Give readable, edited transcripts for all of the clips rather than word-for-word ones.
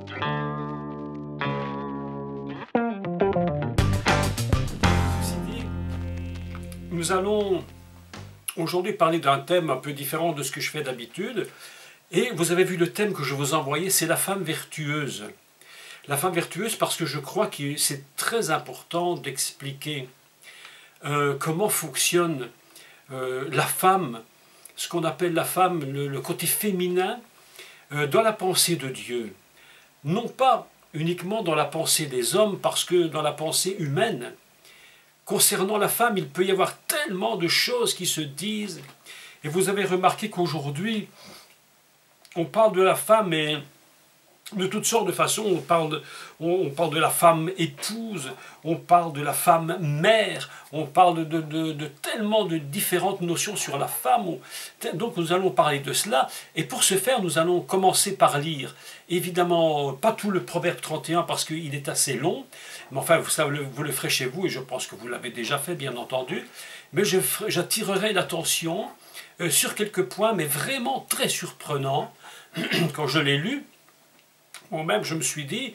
Ceci dit, nous allons aujourd'hui parler d'un thème un peu différent de ce que je fais d'habitude. Et vous avez vu le thème que je vous ai envoyé, c'est la femme vertueuse. La femme vertueuse parce que je crois que c'est très important d'expliquer comment fonctionne la femme, ce qu'on appelle la femme, le côté féminin dans la pensée de Dieu. Non pas uniquement dans la pensée des hommes, parce que dans la pensée humaine, concernant la femme, il peut y avoir tellement de choses qui se disent. Et vous avez remarqué qu'aujourd'hui, on parle de la femme et de toutes sortes de façons. On parle de la femme épouse, on parle de la femme mère, on parle de tellement de différentes notions sur la femme. Donc nous allons parler de cela. Et pour ce faire, nous allons commencer par lire. Évidemment, pas tout le Proverbe 31 parce qu'il est assez long. Mais enfin, vous le ferez chez vous et je pense que vous l'avez déjà fait, bien entendu. Mais j'attirerai l'attention sur quelques points, mais vraiment très surprenants. Quand je l'ai lu, moi-même je me suis dit,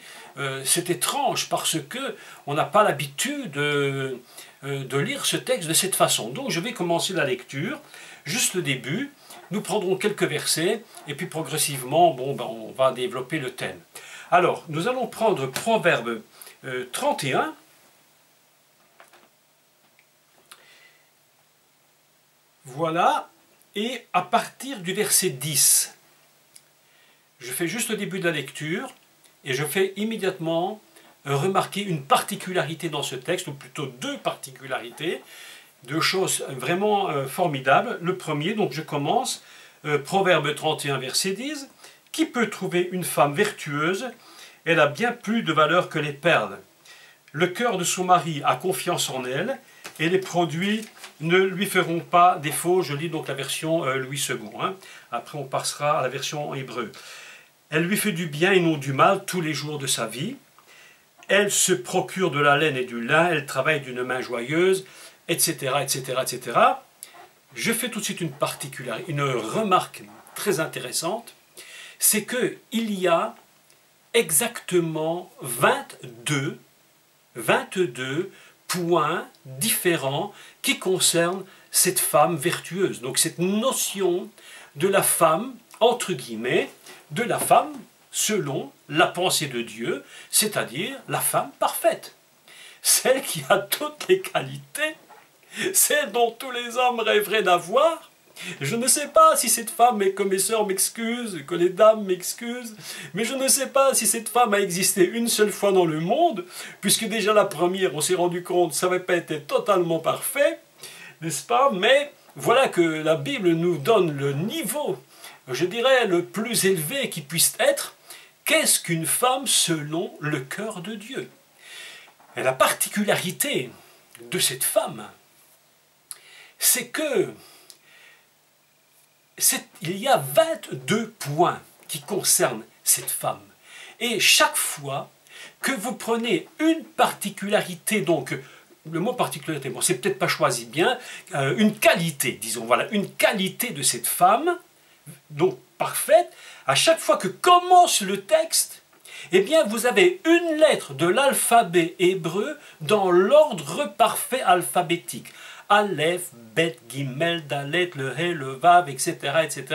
c'est étrange parce que on n'a pas l'habitude de lire ce texte de cette façon. Donc je vais commencer la lecture, juste le début, nous prendrons quelques versets, et puis progressivement, on va développer le thème. Alors, nous allons prendre Proverbe 31, voilà, et à partir du verset 10. Je fais juste le début de la lecture et je fais immédiatement remarquer une particularité dans ce texte, ou plutôt deux particularités, deux choses vraiment formidables. Le premier, donc je commence, Proverbe 31, verset 10, « Qui peut trouver une femme vertueuse? Elle a bien plus de valeur que les perles. Le cœur de son mari a confiance en elle, et les produits ne lui feront pas défaut. » Je lis donc la version Louis II. Hein. Après, on passera à la version en hébreu. Elle lui fait du bien et non du mal tous les jours de sa vie. Elle se procure de la laine et du lin, elle travaille d'une main joyeuse, etc., etc., etc. Je fais tout de suite une remarque très intéressante, c'est qu'il y a exactement 22 points différents qui concernent cette femme vertueuse. Donc cette notion de la femme, entre guillemets, de la femme selon la pensée de Dieu, c'est-à-dire la femme parfaite. Celle qui a toutes les qualités, celle dont tous les hommes rêveraient d'avoir. Je ne sais pas si cette femme, et que mes sœurs m'excusent, que les dames m'excusent, mais je ne sais pas si cette femme a existé une seule fois dans le monde, puisque déjà la première, on s'est rendu compte, ça n'avait pas été totalement parfait, n'est-ce pas? Mais voilà que la Bible nous donne le niveau, je dirais, le plus élevé qui puisse être. Qu'est-ce qu'une femme selon le cœur de Dieu? Et la particularité de cette femme, c'est que il y a 22 points qui concernent cette femme. Et chaque fois que vous prenez une particularité, donc le mot particularité, bon, c'est peut-être pas choisi bien, une qualité, disons, voilà, une qualité de cette femme, donc parfaite, à chaque fois que commence le texte, eh bien vous avez une lettre de l'alphabet hébreu dans l'ordre parfait alphabétique. Aleph, Bet, Gimel, Dalet, le He, le Vav, etc., etc.,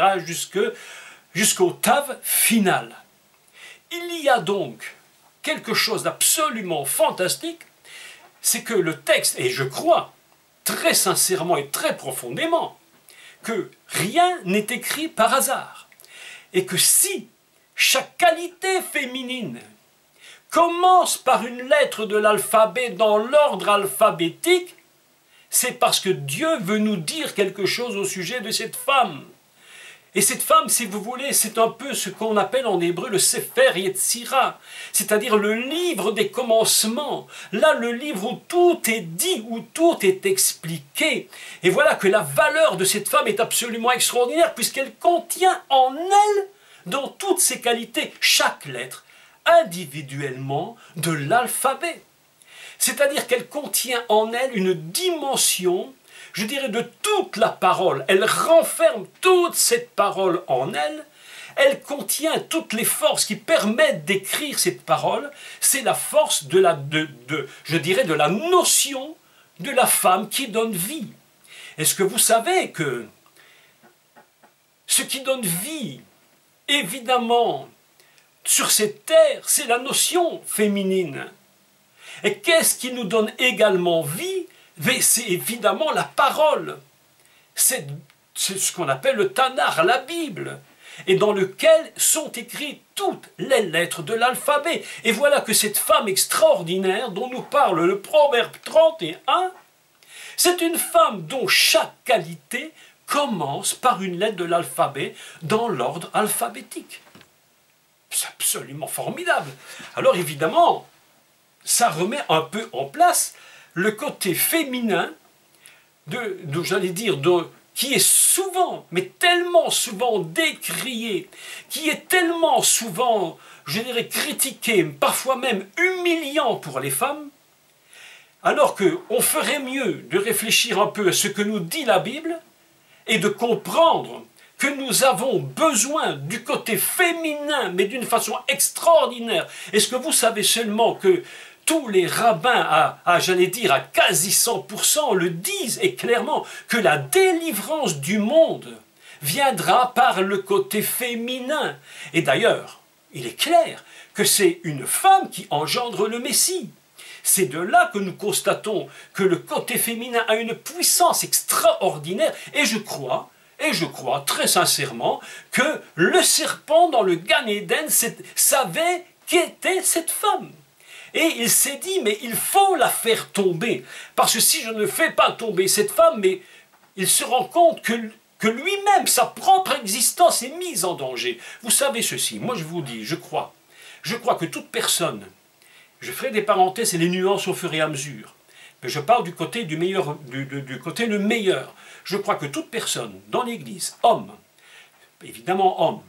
jusqu'au Tav final. Il y a donc quelque chose d'absolument fantastique, c'est que le texte, et je crois très sincèrement et très profondément, que rien n'est écrit par hasard. Et que si chaque qualité féminine commence par une lettre de l'alphabet dans l'ordre alphabétique, c'est parce que Dieu veut nous dire quelque chose au sujet de cette femme. Et cette femme, si vous voulez, c'est un peu ce qu'on appelle en hébreu le Sefer Yetzira, c'est-à-dire le livre des commencements. Là, le livre où tout est dit, où tout est expliqué. Et voilà que la valeur de cette femme est absolument extraordinaire, puisqu'elle contient en elle, dans toutes ses qualités, chaque lettre, individuellement, de l'alphabet. C'est-à-dire qu'elle contient en elle une dimension, je dirais, de toute la parole. Elle renferme toute cette parole en elle. elle contient toutes les forces qui permettent d'écrire cette parole. C'est la force je dirais, de la notion de la femme qui donne vie. Est-ce que vous savez que ce qui donne vie, évidemment, sur cette terre, c'est la notion féminine. Et qu'est-ce qui nous donne également vie? C'est évidemment la parole. C'est ce qu'on appelle le Tanakh, la Bible, et dans lequel sont écrites toutes les lettres de l'alphabet. Et voilà que cette femme extraordinaire dont nous parle le Proverbe 31, c'est une femme dont chaque qualité commence par une lettre de l'alphabet dans l'ordre alphabétique. C'est absolument formidable. Alors évidemment, ça remet un peu en place le côté féminin j'allais dire, qui est souvent, mais tellement souvent décrié, qui est tellement souvent, je dirais, critiqué, parfois même humiliant pour les femmes, alors qu'on ferait mieux de réfléchir un peu à ce que nous dit la Bible et de comprendre que nous avons besoin du côté féminin, mais d'une façon extraordinaire. Est-ce que vous savez seulement que tous les rabbins, j'allais dire, à quasi 100%, le disent, et clairement, que la délivrance du monde viendra par le côté féminin. Et d'ailleurs, il est clair que c'est une femme qui engendre le Messie. C'est de là que nous constatons que le côté féminin a une puissance extraordinaire, et je crois très sincèrement que le serpent dans le Gan Eden savait qui était cette femme. Et il s'est dit, mais il faut la faire tomber, parce que si je ne fais pas tomber cette femme, mais il se rend compte que lui-même, sa propre existence est mise en danger. Vous savez ceci, moi je vous dis, je crois que toute personne, je ferai des parenthèses et les nuances au fur et à mesure, mais je parle du côté du meilleur, du côté le meilleur. Je crois que toute personne dans l'Église, homme, évidemment homme,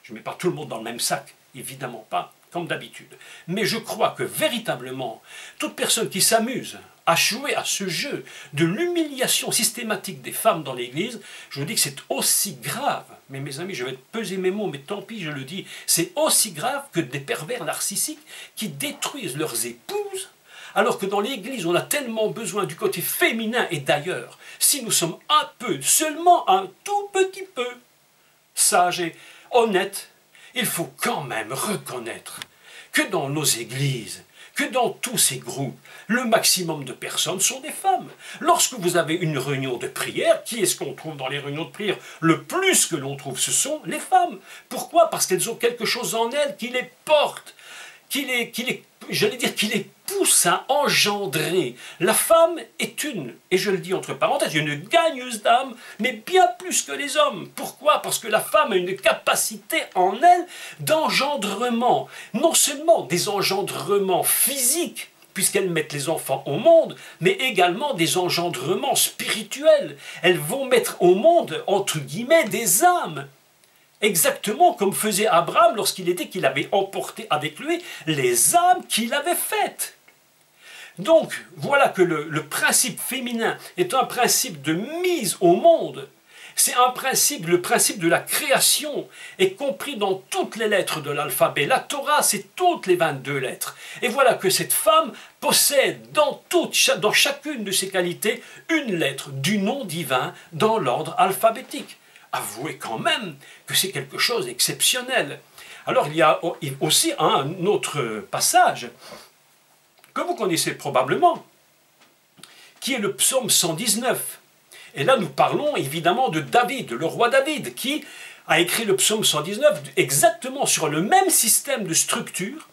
je ne mets pas tout le monde dans le même sac, évidemment pas, comme d'habitude. Mais je crois que véritablement, toute personne qui s'amuse à jouer à ce jeu de l'humiliation systématique des femmes dans l'Église, je vous dis que c'est aussi grave, mais mes amis, je vais peser mes mots, mais tant pis, je le dis, c'est aussi grave que des pervers narcissiques qui détruisent leurs épouses, alors que dans l'Église, on a tellement besoin du côté féminin, et d'ailleurs, si nous sommes un peu, seulement un tout petit peu, sages et honnêtes, il faut quand même reconnaître que dans nos églises, que dans tous ces groupes, le maximum de personnes sont des femmes. Lorsque vous avez une réunion de prière, qui est-ce qu'on trouve dans les réunions de prière? Le plus que l'on trouve, ce sont les femmes. Pourquoi? Parce qu'elles ont quelque chose en elles qui les porte, qui les pousse à engendrer. La femme est et je le dis entre parenthèses, une gagneuse d'âme, mais bien plus que les hommes. Pourquoi? Parce que la femme a une capacité en elle d'engendrement. Non seulement des engendrements physiques, puisqu'elles mettent les enfants au monde, mais également des engendrements spirituels. Elles vont mettre au monde, entre guillemets, des âmes. Exactement comme faisait Abraham lorsqu'il était qu'il avait emporté avec lui les âmes qu'il avait faites. Donc, voilà que le principe féminin est un principe de mise au monde. C'est le principe de la création est compris dans toutes les lettres de l'alphabet. La Torah, c'est toutes les 22 lettres. Et voilà que cette femme possède dans chacune de ses qualités une lettre du nom divin dans l'ordre alphabétique. Avouez quand même que c'est quelque chose d'exceptionnel. Alors il y a aussi un autre passage que vous connaissez probablement, qui est le psaume 119. Et là nous parlons évidemment de David, le roi David, qui a écrit le psaume 119 exactement sur le même système de structure.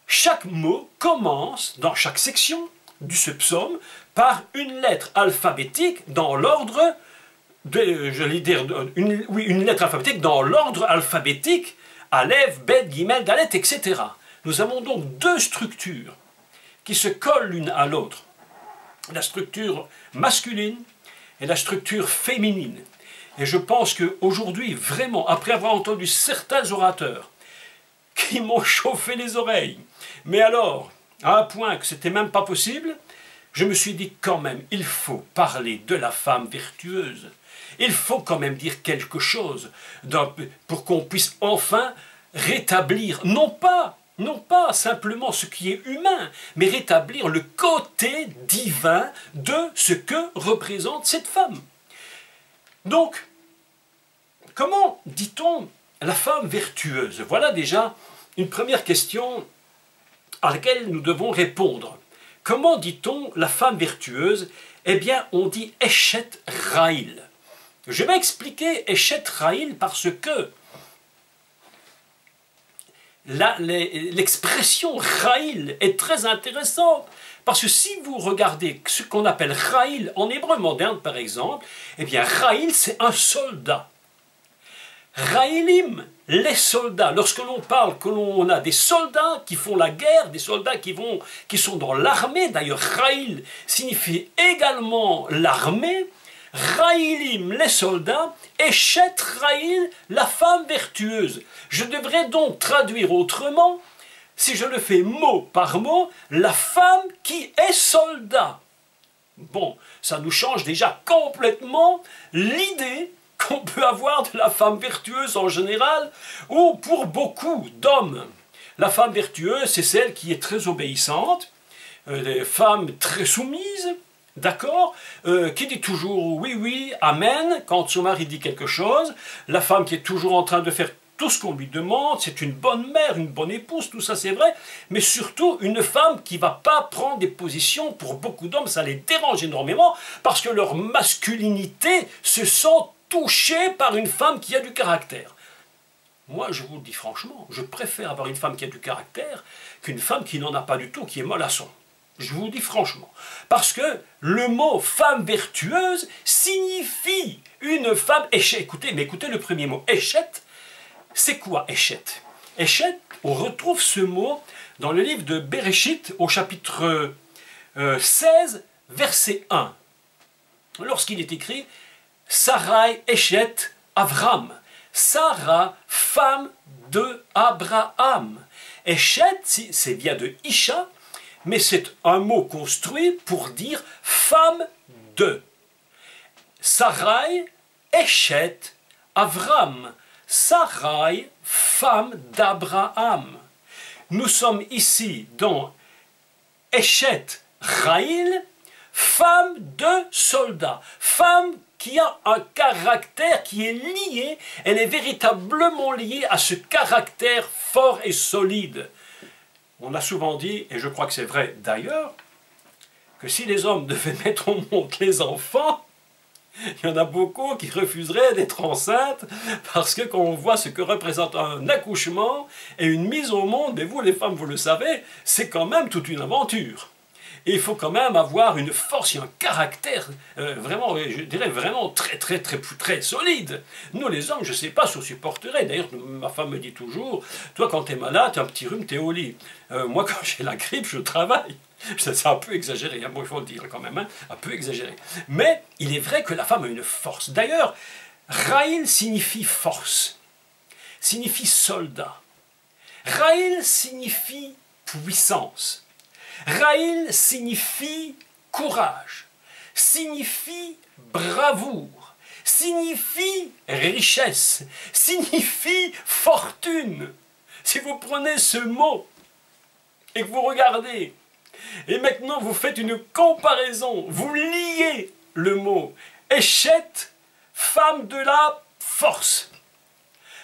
Chaque mot commence dans chaque section de ce psaume par une lettre alphabétique dans l'ordre une lettre alphabétique dans l'ordre alphabétique, Aleph, Bet, Gimel, Dalet, etc. Nous avons donc deux structures qui se collent l'une à l'autre. La structure masculine et la structure féminine. Et je pense qu'aujourd'hui, vraiment, après avoir entendu certains orateurs qui m'ont chauffé les oreilles, mais alors, à un point que c'était même pas possible, je me suis dit quand même, il faut parler de la femme vertueuse. Il faut quand même dire quelque chose pour qu'on puisse enfin rétablir, non pas simplement ce qui est humain, mais rétablir le côté divin de ce que représente cette femme. Donc, comment dit-on la femme vertueuse? Voilà déjà une première question à laquelle nous devons répondre. Comment dit-on la femme vertueuse? Eh bien, on dit Eshet Raïl. Je vais expliquer Eshet Raïl parce que l'expression Raïl est très intéressante. Parce que si vous regardez ce qu'on appelle Raïl en hébreu moderne, par exemple, eh bien, Raïl, c'est un soldat. Raïlim, les soldats, lorsque l'on parle que l'on a des soldats qui font la guerre, des soldats qui sont dans l'armée, d'ailleurs Raïl signifie également l'armée, Raïlim, les soldats, et Chet Raïl, la femme vertueuse. Je devrais donc traduire autrement, si je le fais mot par mot, la femme qui est soldat. Bon, ça nous change déjà complètement l'idée qu'on peut avoir de la femme vertueuse en général, ou pour beaucoup d'hommes. La femme vertueuse, c'est celle qui est très obéissante, des femmes très soumises, d'accord, qui dit toujours oui, oui, amen, quand son mari dit quelque chose, la femme qui est toujours en train de faire tout ce qu'on lui demande, c'est une bonne mère, une bonne épouse, tout ça c'est vrai, mais surtout une femme qui ne va pas prendre des positions, pour beaucoup d'hommes, ça les dérange énormément, parce que leur masculinité se sent touché par une femme qui a du caractère. Moi, je vous le dis franchement, je préfère avoir une femme qui a du caractère qu'une femme qui n'en a pas du tout, qui est mollasson. Je vous le dis franchement. Parce que le mot femme vertueuse signifie une femme échette. Écoutez le premier mot. Échette, c'est quoi échette? Échette, on retrouve ce mot dans le livre de Bereshit au chapitre 16, verset 1. Lorsqu'il est écrit Sarai Eshet Avram. Sarah, femme de Abraham. Eshet, c'est bien de Isha, mais c'est un mot construit pour dire femme de. Sarai Eshet Avram. Sarai, femme d'Abraham. Nous sommes ici dans Eshet Raïl, femme de soldat, femme qui a un caractère qui est lié, elle est véritablement liée à ce caractère fort et solide. On a souvent dit, et je crois que c'est vrai d'ailleurs, que si les hommes devaient mettre au monde les enfants, il y en a beaucoup qui refuseraient d'être enceintes parce que quand on voit ce que représente un accouchement et une mise au monde, mais vous les femmes, vous le savez, c'est quand même toute une aventure. Et il faut quand même avoir une force et un caractère vraiment, je dirais vraiment très solide. Nous les hommes, je ne sais pas si on supporterait. D'ailleurs, ma femme me dit toujours, toi quand tu es malade, tu as un petit rhume, tu es au lit. Moi quand j'ai la grippe, je travaille. C'est un peu exagéré, hein, bon, il faut le dire quand même, hein, un peu exagéré. Mais il est vrai que la femme a une force. D'ailleurs, Raïl signifie force, signifie soldat. Raïl signifie puissance. Raïl signifie courage, signifie bravoure, signifie richesse, signifie fortune. Si vous prenez ce mot et que vous regardez, et maintenant vous faites une comparaison, vous liez le mot Eshet, femme de la force,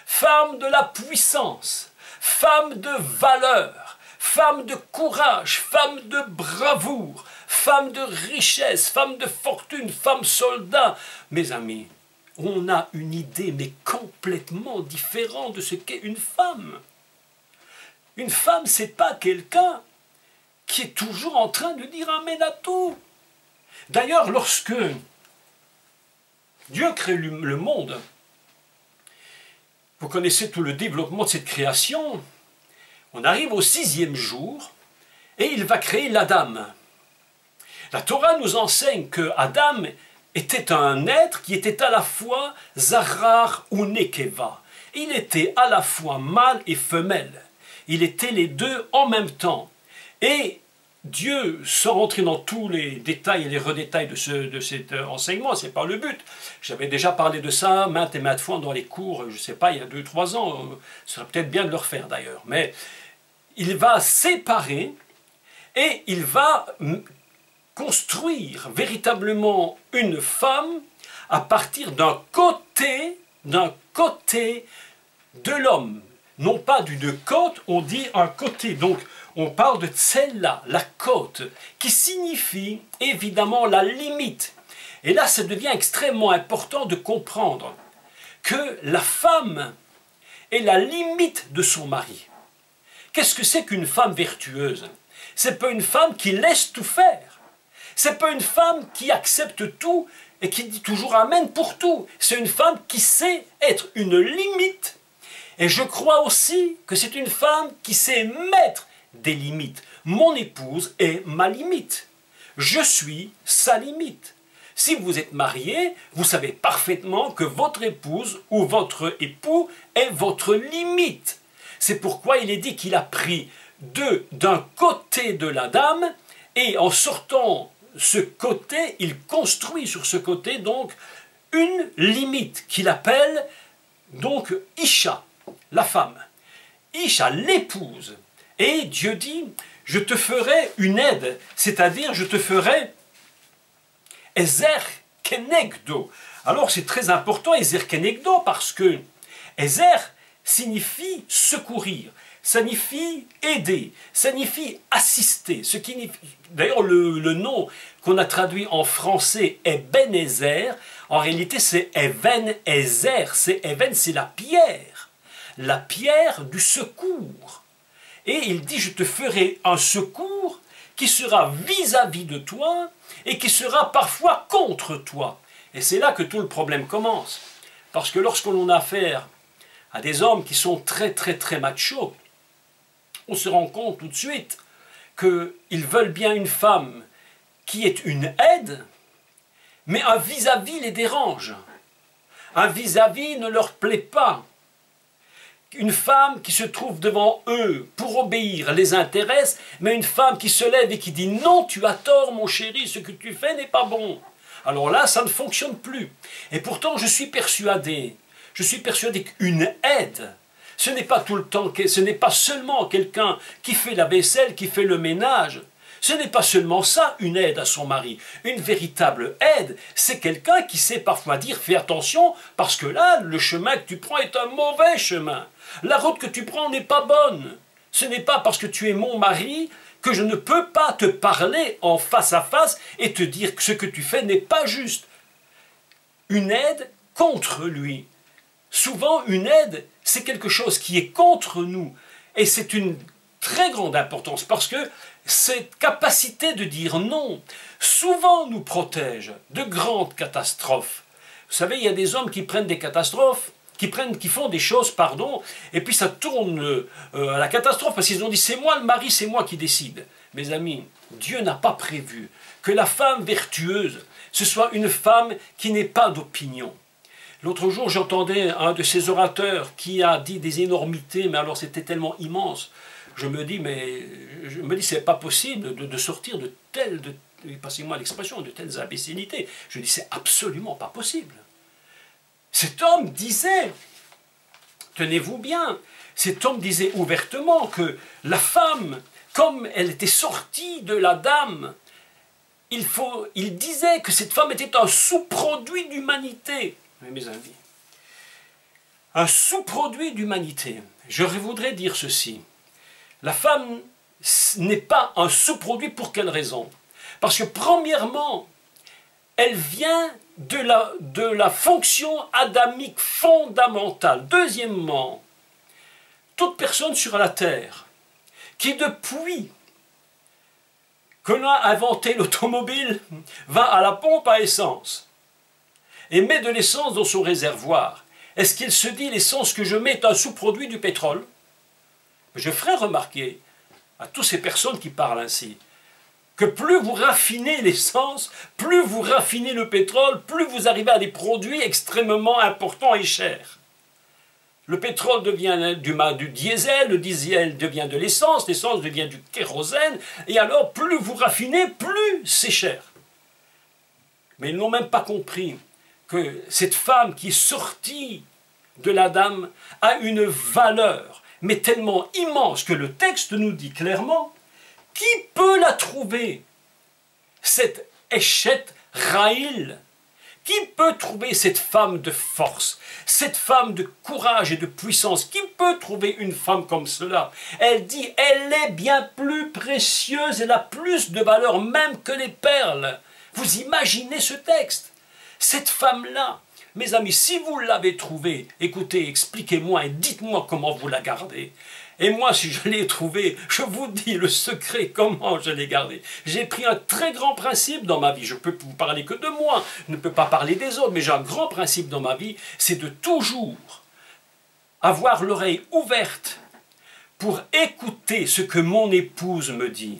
femme de la puissance, femme de valeur, femme de courage, femme de bravoure, femme de richesse, femme de fortune, femme soldat. Mes amis, on a une idée mais complètement différente de ce qu'est une femme. Une femme, c'est pas quelqu'un qui est toujours en train de dire amen à tout. D'ailleurs, lorsque Dieu crée le monde, vous connaissez tout le développement de cette création, on arrive au 6e jour et il va créer l'Adam. La Torah nous enseigne que Adam était un être qui était à la fois Zarar ou Nekeva. Il était à la fois mâle et femelle. Il était les deux en même temps. Et Dieu, sans rentrer dans tous les détails et les redétails de cet enseignement, ce n'est pas le but. J'avais déjà parlé de ça maintes et maintes fois dans les cours, je ne sais pas, il y a 2-3 ans. Ce serait peut-être bien de le refaire d'ailleurs. Mais il va séparer et il va construire véritablement une femme à partir d'un côté de l'homme. Non pas d'une côte, on dit un côté. Donc, on parle de tsella, la côte, qui signifie évidemment la limite. Et là, ça devient extrêmement important de comprendre que la femme est la limite de son mari. Qu'est-ce que c'est qu'une femme vertueuse? C'est pas une femme qui laisse tout faire. C'est pas une femme qui accepte tout et qui dit toujours amen pour tout. C'est une femme qui sait être une limite. Et je crois aussi que c'est une femme qui sait mettre des limites. Mon épouse est ma limite. Je suis sa limite. Si vous êtes marié, vous savez parfaitement que votre épouse ou votre époux est votre limite. C'est pourquoi il est dit qu'il a pris d'un côté de la dame et en sortant ce côté, il construit sur ce côté donc une limite qu'il appelle donc Isha, la femme. Isha, l'épouse. Et Dieu dit, je te ferai une aide, c'est-à-dire je te ferai Ezer Kenegdo. Alors c'est très important Ezer Kenegdo parce que Ezer signifie secourir, signifie aider, signifie assister. D'ailleurs le nom qu'on a traduit en français Ebenezer, en réalité c'est Ebenezer, c'est la pierre du secours. Et il dit, je te ferai un secours qui sera vis-à-vis de toi et qui sera parfois contre toi. Et c'est là que tout le problème commence. Parce que lorsqu'on a affaire à des hommes qui sont très machos, on se rend compte tout de suite qu'ils veulent bien une femme qui est une aide, mais un vis-à-vis les dérange. Un vis-à-vis ne leur plaît pas. Une femme qui se trouve devant eux pour obéir les intéresse, mais une femme qui se lève et qui dit « Non, tu as tort, mon chéri, ce que tu fais n'est pas bon ». Alors là, ça ne fonctionne plus. Et pourtant, je suis persuadé qu'une aide, ce n'est pas tout le temps, ce n'est pas seulement quelqu'un qui fait la vaisselle, qui fait le ménage. Ce n'est pas seulement ça, une aide à son mari. Une véritable aide, c'est quelqu'un qui sait parfois dire « Fais attention, parce que là, le chemin que tu prends est un mauvais chemin. La route que tu prends n'est pas bonne. Ce n'est pas parce que tu es mon mari que je ne peux pas te parler en face à face et te dire que ce que tu fais n'est pas juste. » Une aide contre lui. Souvent, une aide, c'est quelque chose qui est contre nous. Et c'est une très grande importance parce que cette capacité de dire non, souvent nous protège de grandes catastrophes. Vous savez, il y a des hommes qui prennent des catastrophes, qui font des choses, et puis ça tourne à la catastrophe parce qu'ils ont dit c'est moi le mari, c'est moi qui décide. Mes amis, Dieu n'a pas prévu que la femme vertueuse, ce soit une femme qui n'ait pas d'opinion. L'autre jour, j'entendais un de ces orateurs qui a dit des énormités, mais alors c'était tellement immense. Je me dis, c'est pas possible de sortir de telles, passez-moi l'expression, de telles imbécilités. Je dis, c'est absolument pas possible. Cet homme disait, tenez-vous bien, cet homme disait ouvertement que la femme, comme elle était sortie de la dame, il disait que cette femme était un sous-produit d'humanité. Mes amis, un sous-produit d'humanité. Je voudrais dire ceci. La femme n'est pas un sous-produit pour quelle raison? Parce que premièrement, elle vient de la fonction adamique fondamentale. Deuxièmement, toute personne sur la terre qui depuis que l'on a inventé l'automobile va à la pompe à essence et met de l'essence dans son réservoir, est-ce qu'il se dit l'essence que je mets est un sous-produit du pétrole? Je ferai remarquer à toutes ces personnes qui parlent ainsi que plus vous raffinez l'essence, plus vous raffinez le pétrole, plus vous arrivez à des produits extrêmement importants et chers. Le pétrole devient du diesel, le diesel devient de l'essence devient du kérosène, et alors plus vous raffinez, plus c'est cher. Mais ils n'ont même pas compris que cette femme qui est sortie de la dame a une valeur, mais tellement immense que le texte nous dit clairement, qui peut la trouver, cette Échette Raïl? Qui peut trouver cette femme de force, cette femme de courage et de puissance? Qui peut trouver une femme comme cela? Elle dit, elle est bien plus précieuse, elle a plus de valeur même que les perles. Vous imaginez ce texte? Cette femme-là, mes amis, si vous l'avez trouvée, écoutez, expliquez-moi et dites-moi comment vous la gardez. Et moi, si je l'ai trouvée, je vous dis le secret, comment je l'ai gardée. J'ai pris un très grand principe dans ma vie. Je peux vous parler que de moi, je ne peux pas parler des autres, mais j'ai un grand principe dans ma vie, c'est de toujours avoir l'oreille ouverte pour écouter ce que mon épouse me dit.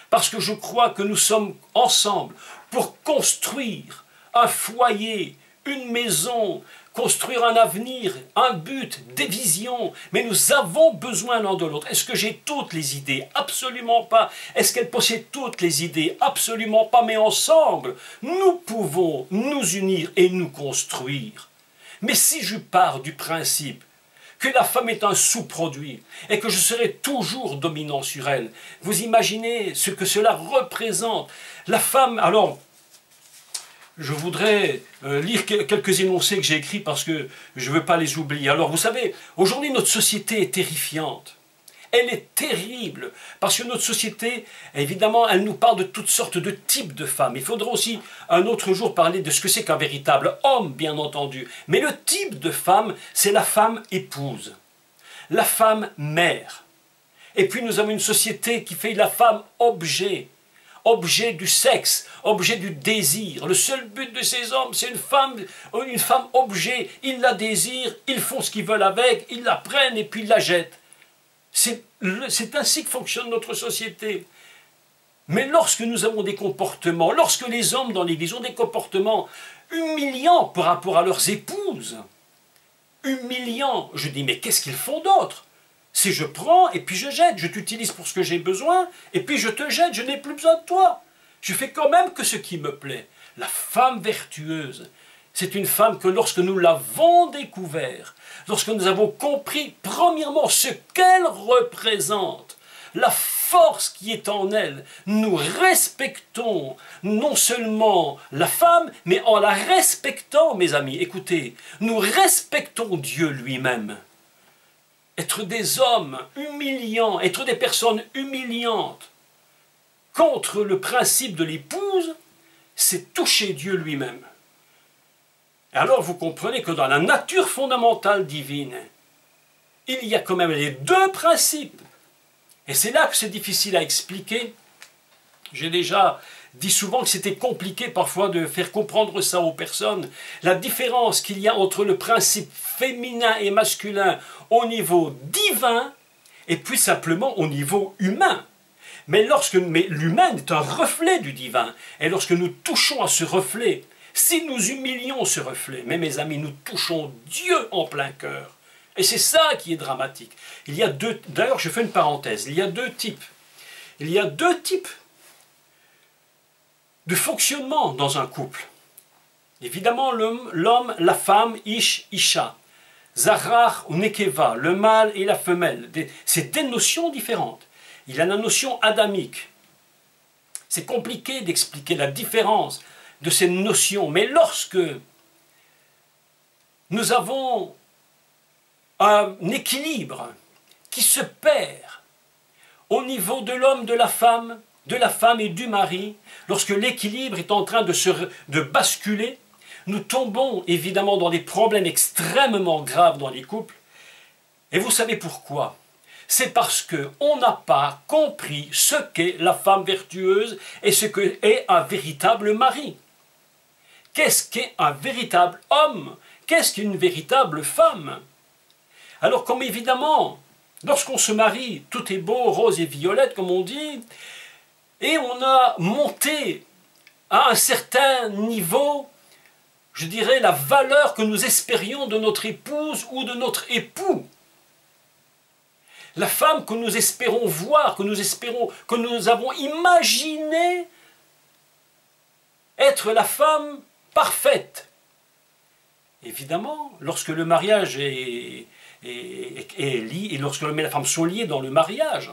Parce que je crois que nous sommes ensemble pour construire un foyer, une maison, construire un avenir, un but, des visions. Mais nous avons besoin l'un de l'autre. Est-ce que j'ai toutes les idées? Absolument pas. Est-ce qu'elle possède toutes les idées? Absolument pas. Mais ensemble, nous pouvons nous unir et nous construire. Mais si je pars du principe que la femme est un sous-produit et que je serai toujours dominant sur elle, vous imaginez ce que cela représente. La femme, alors, je voudrais lire quelques énoncés que j'ai écrits parce que je ne veux pas les oublier. Alors vous savez, aujourd'hui notre société est terrifiante. Elle est terrible parce que notre société, évidemment, elle nous parle de toutes sortes de types de femmes. Il faudra aussi un autre jour parler de ce que c'est qu'un véritable homme, bien entendu. Mais le type de femme, c'est la femme épouse, la femme mère. Et puis nous avons une société qui fait la femme objet. Objet du sexe, objet du désir. Le seul but de ces hommes, c'est une femme objet. Ils la désirent, ils font ce qu'ils veulent avec, ils la prennent et puis ils la jettent. C'est ainsi que fonctionne notre société. Mais lorsque nous avons des comportements, lorsque les hommes dans l'Église ont des comportements humiliants par rapport à leurs épouses, humiliants, je dis mais qu'est-ce qu'ils font d'autre? C'est je prends et puis je jette, je t'utilise pour ce que j'ai besoin et puis je te jette, je n'ai plus besoin de toi. Je fais quand même que ce qui me plaît. La femme vertueuse, c'est une femme que lorsque nous l'avons découvert, lorsque nous avons compris premièrement ce qu'elle représente, la force qui est en elle, nous respectons non seulement la femme, mais en la respectant, mes amis, écoutez, nous respectons Dieu lui-même. Être des hommes humiliants, être des personnes humiliantes contre le principe de l'épouse, c'est toucher Dieu lui-même. Alors vous comprenez que dans la nature fondamentale divine, il y a quand même les deux principes. Et c'est là que c'est difficile à expliquer. J'ai déjà dit souvent que c'était compliqué parfois de faire comprendre ça aux personnes. La différence qu'il y a entre le principe féminin et masculin au niveau divin et puis simplement au niveau humain. Mais l'humain est un reflet du divin. Et lorsque nous touchons à ce reflet, si nous humilions ce reflet, mais mes amis, nous touchons Dieu en plein cœur. Et c'est ça qui est dramatique. Il y a deux, d'ailleurs je fais une parenthèse, il y a deux types. Il y a deux types de fonctionnement dans un couple. Évidemment, l'homme, la femme, ish, isha, zahar ou nekeva, le mâle et la femelle. C'est des notions différentes. Il y a la notion adamique. C'est compliqué d'expliquer la différence de ces notions, mais lorsque nous avons un équilibre qui se perd au niveau de l'homme, de la femme et du mari, lorsque l'équilibre est en train de basculer, nous tombons évidemment dans des problèmes extrêmement graves dans les couples. Et vous savez pourquoi? C'est parce qu'on n'a pas compris ce qu'est la femme vertueuse et ce qu'est un véritable mari. Qu'est-ce qu'est un véritable homme? Qu'est-ce qu'une véritable femme? Alors comme évidemment, lorsqu'on se marie, tout est beau, rose et violette comme on dit, et on a monté à un certain niveau, je dirais, la valeur que nous espérions de notre épouse ou de notre époux. La femme que nous espérons voir, que nous avons imaginé être la femme parfaite. Évidemment, lorsque le mariage est lié, et lorsque l'homme et la femme sont liés dans le mariage,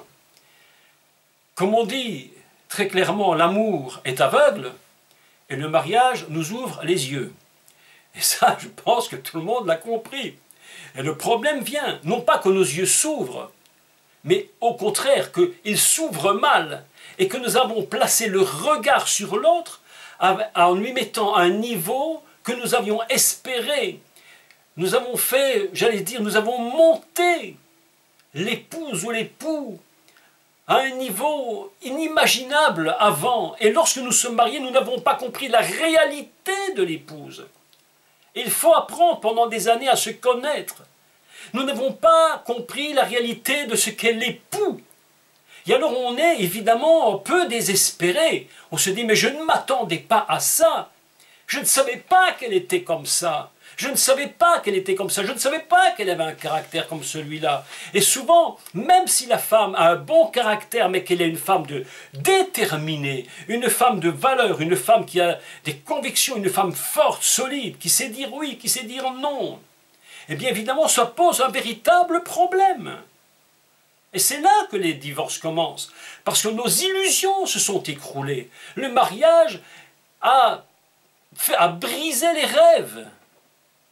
comme on dit très clairement, l'amour est aveugle, et le mariage nous ouvre les yeux. Et ça, je pense que tout le monde l'a compris. Et le problème vient, non pas que nos yeux s'ouvrent, mais au contraire qu'ils s'ouvrent mal, et que nous avons placé le regard sur l'autre en lui mettant un niveau que nous avions espéré. Nous avons fait, j'allais dire, nous avons monté l'épouse ou l'époux à un niveau inimaginable avant. Et lorsque nous sommes mariés, nous n'avons pas compris la réalité de l'épouse. Il faut apprendre pendant des années à se connaître. Nous n'avons pas compris la réalité de ce qu'est l'époux. Et alors on est évidemment un peu désespéré. On se dit, mais je ne m'attendais pas à ça. Je ne savais pas qu'elle était comme ça. Je ne savais pas qu'elle était comme ça. Je ne savais pas qu'elle avait un caractère comme celui-là. Et souvent, même si la femme a un bon caractère, mais qu'elle est une femme déterminée, une femme de valeur, une femme qui a des convictions, une femme forte, solide, qui sait dire oui, qui sait dire non, eh bien évidemment, ça pose un véritable problème. Et c'est là que les divorces commencent. Parce que nos illusions se sont écroulées. Le mariage a brisé les rêves.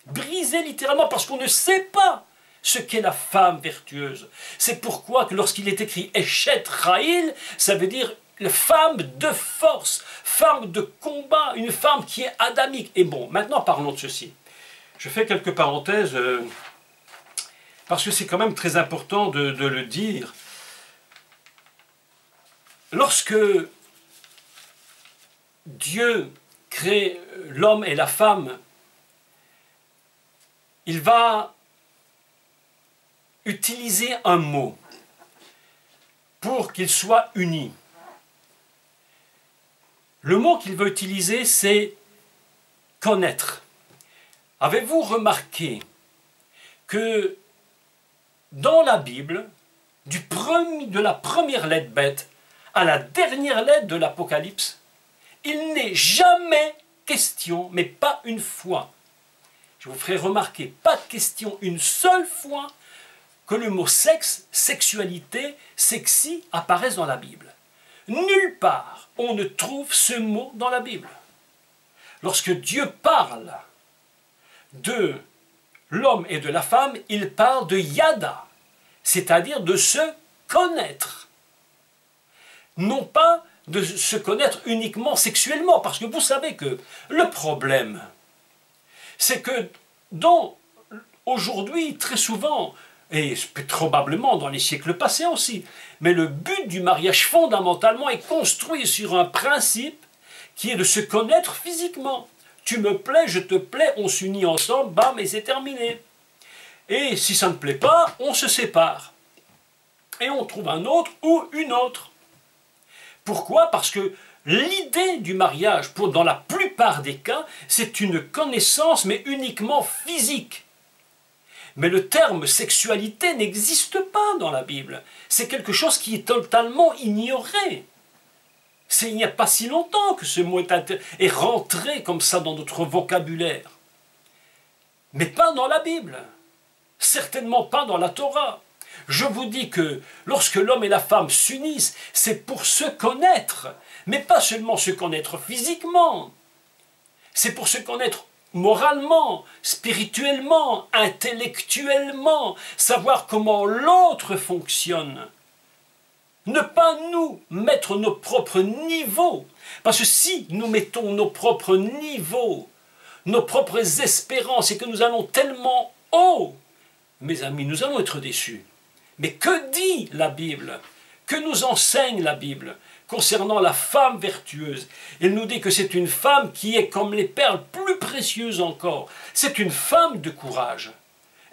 Brisé littéralement parce qu'on ne sait pas ce qu'est la femme vertueuse. C'est pourquoi que lorsqu'il est écrit « Eshet Raïl », ça veut dire femme de force, femme de combat, une femme qui est adamique. Et bon, maintenant parlons de ceci. Je fais quelques parenthèses parce que c'est quand même très important de le dire. Lorsque Dieu crée l'homme et la femme, il va utiliser un mot pour qu'ils soient unis. Le mot qu'il va utiliser, c'est « connaître ». Avez-vous remarqué que dans la Bible, de la première lettre bête à la dernière lettre de l'Apocalypse, il n'est jamais question, mais pas une fois, je vous ferai remarquer, pas de question une seule fois que le mot sexe, sexualité, sexy apparaissent dans la Bible. Nulle part on ne trouve ce mot dans la Bible. Lorsque Dieu parle de l'homme et de la femme, il parle de yada, c'est-à-dire de se connaître. Non pas de se connaître uniquement sexuellement, parce que vous savez que le problème, c'est que aujourd'hui, très souvent, et probablement dans les siècles passés aussi, mais le but du mariage fondamentalement est construit sur un principe qui est de se connaître physiquement. Tu me plais, je te plais, on s'unit ensemble, bam, et c'est terminé. Et si ça ne plaît pas, on se sépare. Et on trouve un autre ou une autre. Pourquoi? Parce que l'idée du mariage, dans la plupart des cas, c'est une connaissance, mais uniquement physique. Mais le terme sexualité n'existe pas dans la Bible. C'est quelque chose qui est totalement ignoré. Il n'y a pas si longtemps que ce mot est rentré comme ça dans notre vocabulaire. Mais pas dans la Bible. Certainement pas dans la Torah. Je vous dis que lorsque l'homme et la femme s'unissent, c'est pour se connaître. Mais pas seulement se connaître physiquement. C'est pour se connaître moralement, spirituellement, intellectuellement, savoir comment l'autre fonctionne. Ne pas nous mettre nos propres niveaux, parce que si nous mettons nos propres niveaux, nos propres espérances, et que nous allons tellement haut, mes amis, nous allons être déçus. Mais que dit la Bible? Que nous enseigne la Bible concernant la femme vertueuse? Elle nous dit que c'est une femme qui est comme les perles, plus précieuses encore. C'est une femme de courage.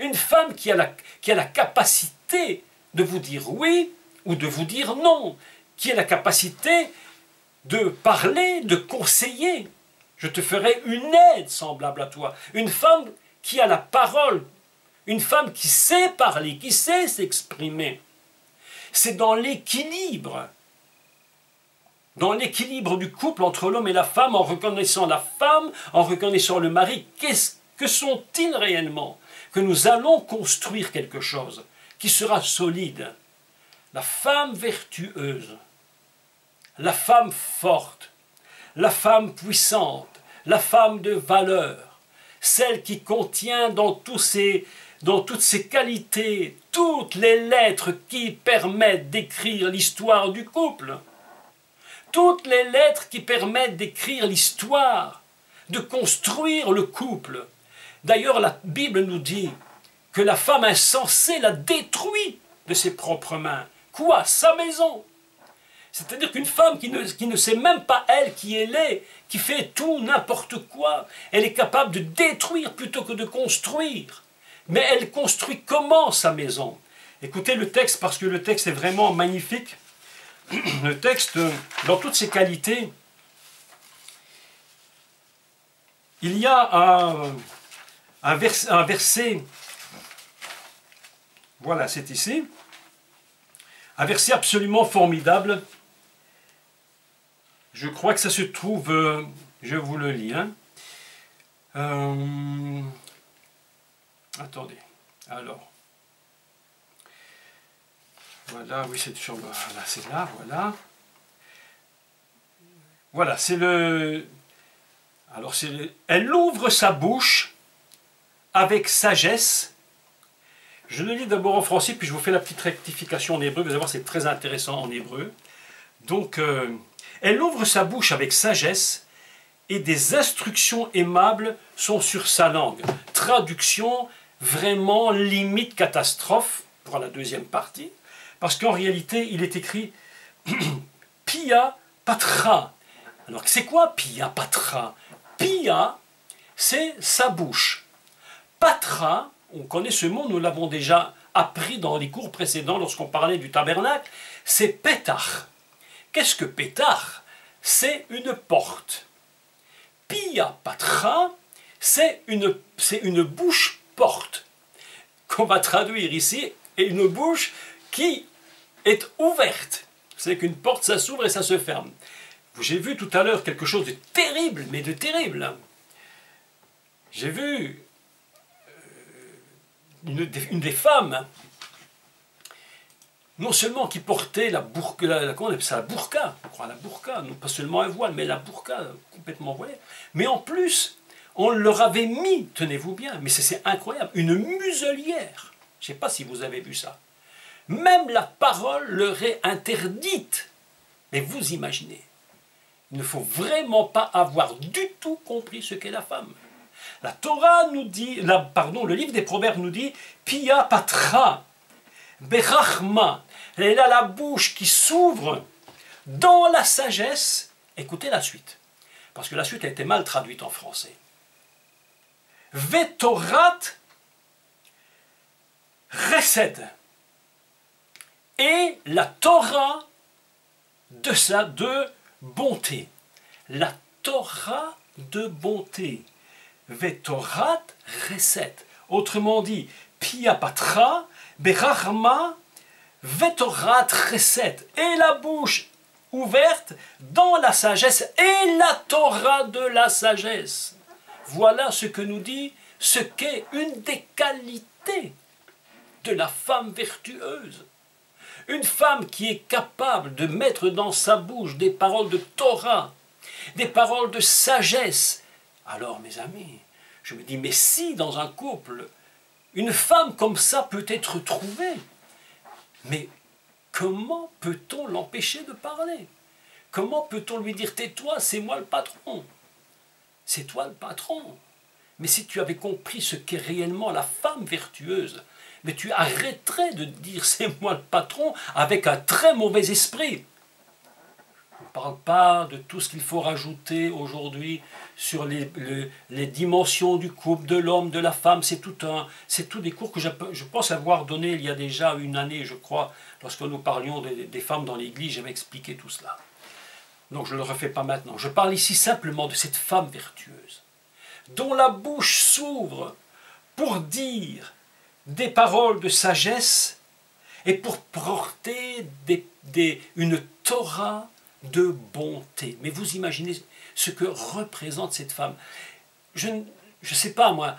Une femme qui a la capacité de vous dire oui ou de vous dire non. Qui a la capacité de parler, de conseiller. Je te ferai une aide semblable à toi. Une femme qui a la parole. Une femme qui sait parler, qui sait s'exprimer. C'est dans l'équilibre. Dans l'équilibre du couple entre l'homme et la femme, en reconnaissant la femme, en reconnaissant le mari, que sont-ils réellement? Que nous allons construire quelque chose qui sera solide. La femme vertueuse, la femme forte, la femme puissante, la femme de valeur, celle qui contient dans toutes ses qualités, toutes les lettres qui permettent d'écrire l'histoire du couple. Toutes les lettres qui permettent d'écrire l'histoire, de construire le couple. D'ailleurs, la Bible nous dit que la femme insensée la détruit de ses propres mains. Quoi? Sa maison. C'est-à-dire qu'une femme qui ne sait même pas elle qui elle est, qui fait tout, n'importe quoi, elle est capable de détruire plutôt que de construire. Mais elle construit comment sa maison? Écoutez le texte, parce que le texte est vraiment magnifique. Le texte, dans toutes ses qualités, il y a un verset, voilà, c'est ici, un verset absolument formidable. Je crois que ça se trouve, je vous le lis. Hein. Attendez, alors. Voilà, oui, c'est sur. Voilà, c'est là, voilà. Voilà, c'est le. Alors, c'est le. Elle ouvre sa bouche avec sagesse. Je le lis d'abord en français, puis je vous fais la petite rectification en hébreu. Vous allez voir, c'est très intéressant en hébreu. Donc, elle ouvre sa bouche avec sagesse, et des instructions aimables sont sur sa langue. Traduction vraiment limite catastrophe pour la deuxième partie. Parce qu'en réalité, il est écrit Pia Patra. Alors, c'est quoi Pia Patra? Pia, c'est sa bouche. Patra, on connaît ce mot, nous l'avons déjà appris dans les cours précédents lorsqu'on parlait du tabernacle, c'est Pétach. Qu'est-ce que Pétach? C'est une porte. Pia Patra, c'est une bouche porte, qu'on va traduire ici, et une bouche qui est ouverte. C'est qu'une porte, ça s'ouvre et ça se ferme. J'ai vu tout à l'heure quelque chose de terrible, mais de terrible. J'ai vu une des femmes, non seulement qui portait la burqa, comment on appelle ça, la burqa, je crois la burqa, non pas seulement un voile, mais la burqa complètement voilée, mais en plus, on leur avait mis, tenez-vous bien, mais c'est incroyable, une muselière. Je ne sais pas si vous avez vu ça. Même la parole leur est interdite. Mais vous imaginez, il ne faut vraiment pas avoir du tout compris ce qu'est la femme. La Torah nous dit, le livre des Proverbes nous dit, Pia Patra, Berachma, elle a la bouche qui s'ouvre dans la sagesse. Écoutez la suite, parce que la suite a été mal traduite en français. Vetorat Resed. Et la Torah de bonté. La Torah de bonté. Vetorat Reset. Autrement dit, Pia Patra, Berachma, Vetorat Reset. Et la bouche ouverte dans la sagesse et la Torah de la sagesse. Voilà ce que nous dit, ce qu'est une des qualités de la femme vertueuse. Une femme qui est capable de mettre dans sa bouche des paroles de Torah, des paroles de sagesse. Alors, mes amis, je me dis, mais si dans un couple, une femme comme ça peut être trouvée, mais comment peut-on l'empêcher de parler? Comment peut-on lui dire, tais-toi, c'est moi le patron? C'est toi le patron. Mais si tu avais compris ce qu'est réellement la femme vertueuse, mais tu arrêterais de dire c'est moi le patron avec un très mauvais esprit. On ne parle pas de tout ce qu'il faut rajouter aujourd'hui sur les dimensions du couple, de l'homme, de la femme. C'est tout des cours que je pense avoir donné il y a déjà une année, je crois, lorsque nous parlions des femmes dans l'église, j'avais expliqué tout cela. Donc je ne le refais pas maintenant. Je parle ici simplement de cette femme vertueuse, dont la bouche s'ouvre pour dire des paroles de sagesse et pour porter une Torah de bonté. Mais vous imaginez ce que représente cette femme. Je ne sais pas moi,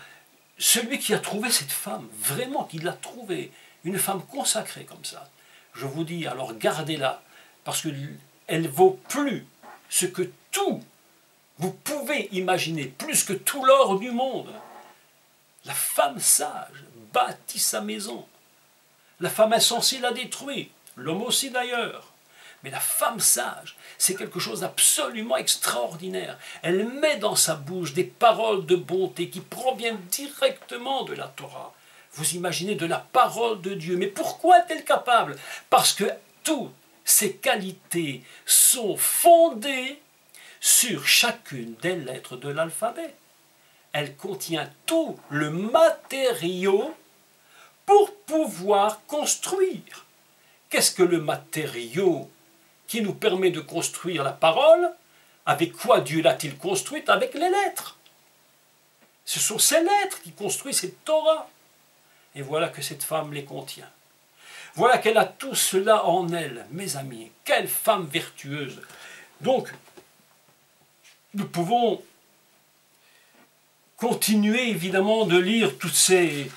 celui qui a trouvé cette femme, vraiment qui l'a trouvée, une femme consacrée comme ça, je vous dis, alors gardez-la, parce qu'elle vaut plus ce que tout, vous pouvez imaginer, plus que tout l'or du monde. La femme sage bâtit sa maison. La femme insensée la détruit, l'homme aussi d'ailleurs. Mais la femme sage, c'est quelque chose d'absolument extraordinaire. Elle met dans sa bouche des paroles de bonté qui proviennent directement de la Torah. Vous imaginez, de la parole de Dieu. Mais pourquoi est-elle capable? Parce que toutes ces qualités sont fondées sur chacune des lettres de l'alphabet. Elle contient tout le matériau pour pouvoir construire. Qu'est-ce que le matériau qui nous permet de construire la parole? Avec quoi Dieu l'a-t-il construite? Avec les lettres. Ce sont ces lettres qui construisent cette Torah. Et voilà que cette femme les contient. Voilà qu'elle a tout cela en elle, mes amis. Quelle femme vertueuse. Donc, nous pouvons continuer évidemment de lire toutes ces...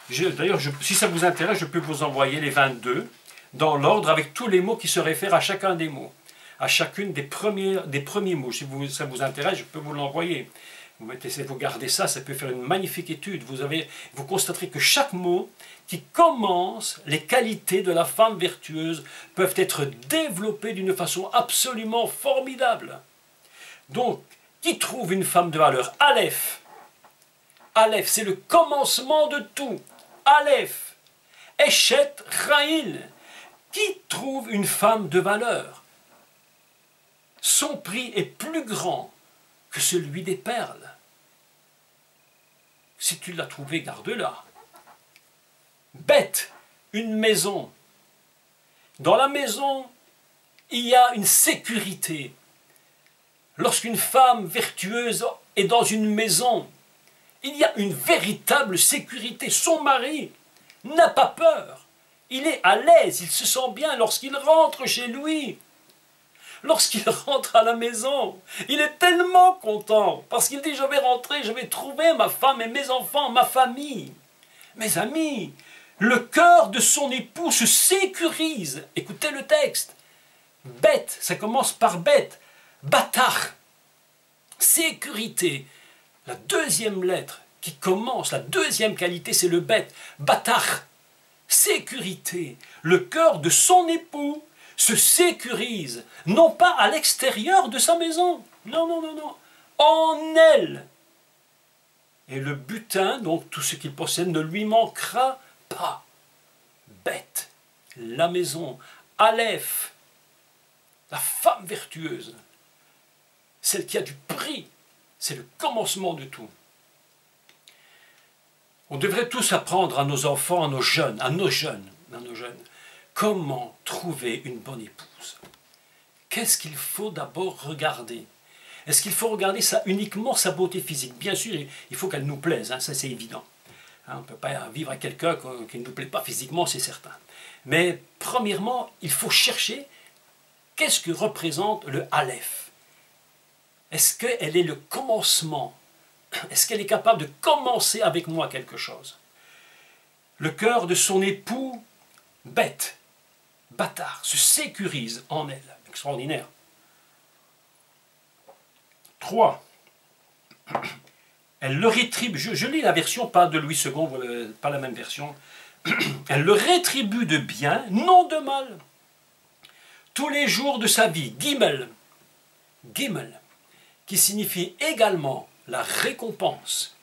D'ailleurs, si ça vous intéresse, je peux vous envoyer les 22 dans l'ordre avec tous les mots qui se réfèrent à chacun des mots, à chacune des premiers mots. Si ça vous intéresse, je peux vous l'envoyer. Vous gardez ça, ça peut faire une magnifique étude. Vous constaterez que chaque mot qui commence, les qualités de la femme vertueuse peuvent être développées d'une façon absolument formidable. Donc, qui trouve une femme de valeur? Aleph. Aleph, c'est le commencement de tout. Aleph. Eshet Raïl. Qui trouve une femme de valeur? Son prix est plus grand que celui des perles. Si tu l'as trouvée, garde-la. Bête, une maison. Dans la maison, il y a une sécurité. Lorsqu'une femme vertueuse est dans une maison, il y a une véritable sécurité. Son mari n'a pas peur. Il est à l'aise, il se sent bien lorsqu'il rentre chez lui. Lorsqu'il rentre à la maison, il est tellement content parce qu'il dit: je vais rentrer, je vais trouver ma femme et mes enfants, ma famille. Mes amis, le cœur de son époux se sécurise. Écoutez le texte. Bête, ça commence par bête. Batar, sécurité. La deuxième lettre qui commence, la deuxième qualité, c'est le bête. Batar, sécurité. Le cœur de son époux se sécurise, non pas à l'extérieur de sa maison, non, non, non, non, en elle. Et le butin, donc tout ce qu'il possède, ne lui manquera pas. Bête, la maison, Aleph, la femme vertueuse, celle qui a du prix, c'est le commencement de tout. On devrait tous apprendre à nos enfants, à nos jeunes, comment trouver une bonne épouse. Qu'est-ce qu'il faut d'abord regarder? Est-ce qu'il faut regarder ça uniquement sa beauté physique? Bien sûr, il faut qu'elle nous plaise, hein, ça c'est évident. Hein, on ne peut pas vivre avec quelqu'un qui ne nous plaît pas physiquement, c'est certain. Mais premièrement, il faut chercher qu'est-ce que représente le Aleph. Est-ce qu'elle est le commencement? Est-ce qu'elle est capable de commencer avec moi quelque chose? Le cœur de son époux, bête, bâtard, se sécurise en elle. Extraordinaire. 3. Elle le rétribue. Je lis la version, pas de Louis II, pas la même version. Elle le rétribue de bien, non de mal. Tous les jours de sa vie. Gimel. Gimel. Qui signifie également la récompense.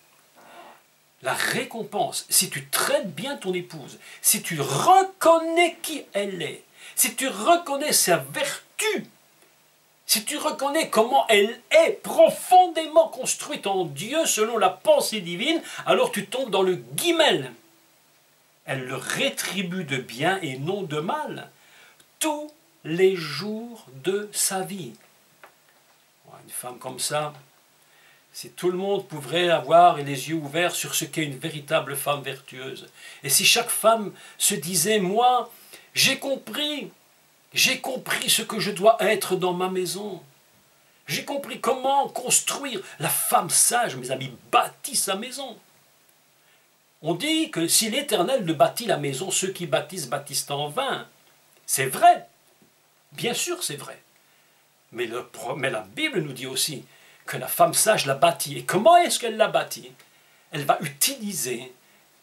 La récompense, si tu traites bien ton épouse, si tu reconnais qui elle est, si tu reconnais sa vertu, si tu reconnais comment elle est profondément construite en Dieu selon la pensée divine, alors tu tombes dans le guimel. Elle le rétribue de bien et non de mal tous les jours de sa vie. Une femme comme ça, si tout le monde pourrait avoir les yeux ouverts sur ce qu'est une véritable femme vertueuse, et si chaque femme se disait, moi, j'ai compris ce que je dois être dans ma maison, j'ai compris comment construire. La femme sage, mes amis, bâtit sa maison. On dit que si l'Éternel ne bâtit la maison, ceux qui bâtissent, bâtissent en vain. C'est vrai, bien sûr c'est vrai. Mais la Bible nous dit aussi que la femme sage la bâtit. Et comment est-ce qu'elle la bâtit? Elle va utiliser,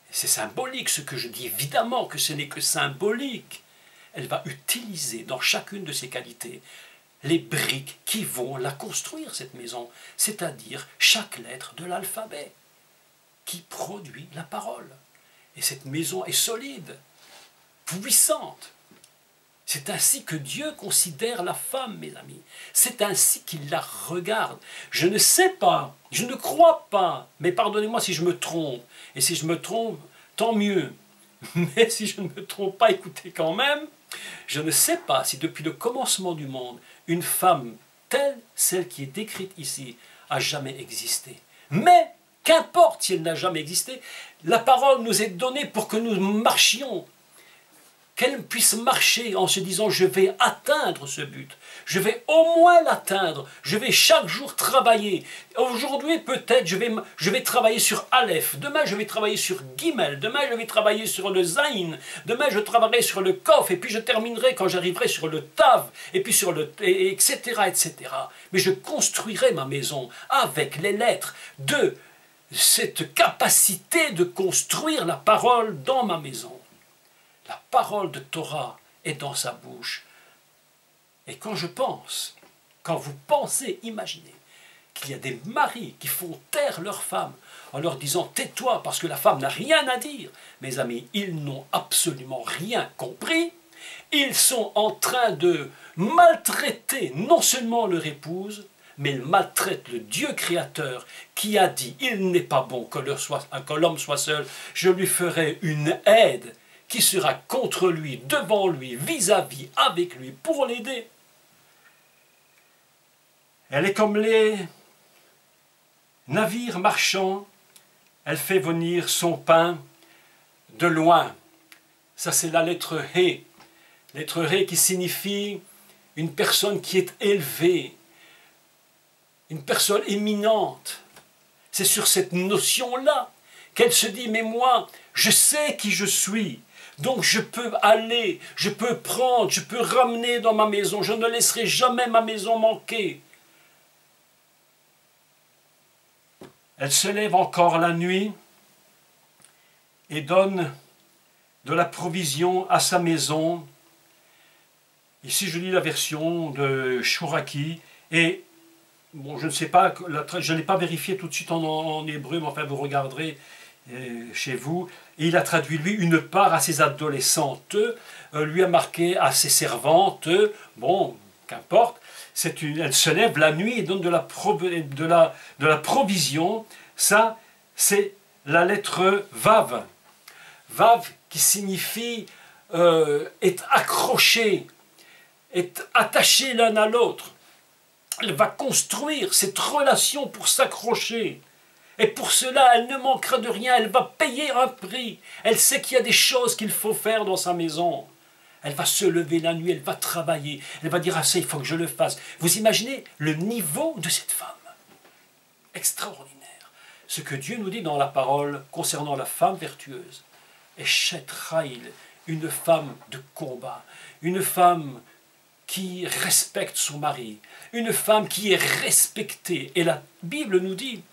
c'est symbolique ce que je dis, évidemment que ce n'est que symbolique, elle va utiliser dans chacune de ses qualités les briques qui vont la construire, cette maison, c'est-à-dire chaque lettre de l'alphabet qui produit la parole. Et cette maison est solide, puissante. C'est ainsi que Dieu considère la femme, mes amis. C'est ainsi qu'il la regarde. Je ne sais pas, je ne crois pas, mais pardonnez-moi si je me trompe. Et si je me trompe, tant mieux. Mais si je ne me trompe pas, écoutez quand même, je ne sais pas si depuis le commencement du monde, une femme telle, celle qui est décrite ici, a jamais existé. Mais, qu'importe si elle n'a jamais existé, la parole nous est donnée pour que nous marchions, qu'elle puisse marcher en se disant « je vais atteindre ce but, je vais au moins l'atteindre, je vais chaque jour travailler. Aujourd'hui peut-être je vais travailler sur Aleph, demain je vais travailler sur Gimel, demain je vais travailler sur le Zayin, demain je travaillerai sur le Kof, et puis je terminerai quand j'arriverai sur le Tav, et puis sur le... etc. etc. Mais je construirai ma maison avec les lettres de cette capacité de construire la parole dans ma maison. La parole de Torah est dans sa bouche. Et quand je pense, quand vous pensez, imaginez qu'il y a des maris qui font taire leurs femmes en leur disant « tais-toi parce que la femme n'a rien à dire », mes amis, ils n'ont absolument rien compris. Ils sont en train de maltraiter non seulement leur épouse, mais ils maltraitent le Dieu créateur qui a dit « il n'est pas bon que l'homme soit seul, je lui ferai une aide » qui sera contre lui, devant lui, vis-à-vis, avec lui, pour l'aider. Elle est comme les navires marchands, elle fait venir son pain de loin. Ça c'est la lettre He. Lettre He qui signifie une personne qui est élevée, une personne éminente. C'est sur cette notion-là qu'elle se dit, mais moi, je sais qui je suis. Donc je peux aller, je peux prendre, je peux ramener dans ma maison. Je ne laisserai jamais ma maison manquer. Elle se lève encore la nuit et donne de la provision à sa maison. Ici je lis la version de Chouraki. Et bon, je ne sais pas, je ne l'ai pas vérifié tout de suite en hébreu, mais enfin vous regarderez chez vous. Et il a traduit, lui, une part à ses adolescentes, lui a marqué à ses servantes, bon, qu'importe, elle se lève la nuit et donne de la provision. Ça, c'est la lettre Vav. Vav qui signifie est accroché, est attaché l'un à l'autre. Elle va construire cette relation pour s'accrocher. Et pour cela, elle ne manquera de rien, elle va payer un prix. Elle sait qu'il y a des choses qu'il faut faire dans sa maison. Elle va se lever la nuit, elle va travailler. Elle va dire, ah ça, il faut que je le fasse. Vous imaginez le niveau de cette femme? Extraordinaire. Ce que Dieu nous dit dans la parole concernant la femme vertueuse. Eshet Raïl, une femme de combat, une femme qui respecte son mari, une femme qui est respectée. Et la Bible nous dit